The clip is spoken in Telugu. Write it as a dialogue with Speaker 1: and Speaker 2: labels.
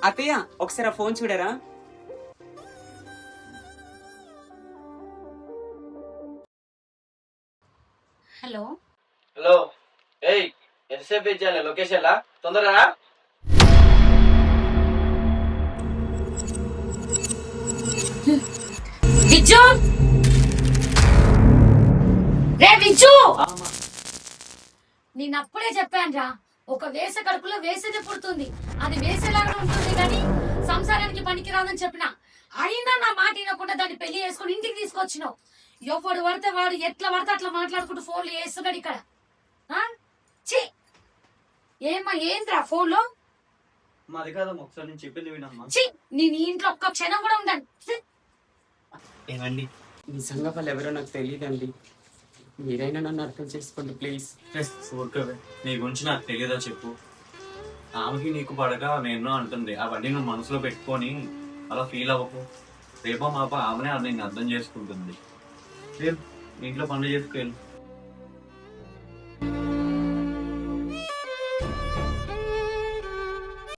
Speaker 1: అత్తయ్య ఒకసారి ఆ ఫోన్ చూడరా.
Speaker 2: Hello
Speaker 3: hello. ఏయ్, ఎంతసేపు వెయిట్ చేయాలి? లొకేషన్ లా తొందరగా.
Speaker 2: విజ్జు, రే విజ్జు, నేను అప్పుడే చెప్పాను రా, ఒక వేస కడుపులో వేసేది పుడుతుంది, అది వేసేలాగా ఉంటుంది కానీ సంసారానికి పనికిరాదని చెప్పిన. అయినా నా మాట వినకుండా దాన్ని పెళ్లి చేసుకుని ఇంటికి తీసుకొచ్చినావు. ఎవడు పడితే వాడు ఎట్లా పడితే అట్లా మాట్లాడుకుంటూ ఫోన్లు చేస్తున్నాడు ఇక్కడ. ఏమ్మా ఏంద్రా ఫోన్లో?
Speaker 4: మాది కాదమ్మా, ఒకసారి నేను చెప్పింది వినమ్మా.
Speaker 2: నేను ఇంట్లో ఒక్క క్షణం కూడా ఉండండి.
Speaker 4: ఏమండి,
Speaker 1: నిజంగా వాళ్ళు ఎవరో నాకు తెలియదండి, మీరైనా నన్ను అర్థం చేసుకోండి ప్లీజ్.
Speaker 4: ఊరుకోవే, నీ గురించి నాకు తెలియదా చెప్పు. ఆమెకి నీకు పడక నేను అంటుంది, అవన్నీ నువ్వు మనసులో పెట్టుకొని అలా ఫీల్ అవ్వకు. రేపో మాప ఆమెనే అది నేను అర్థం చేసుకుంటుంది. ఇంట్లో పనులు చేసుకెళ్ళు.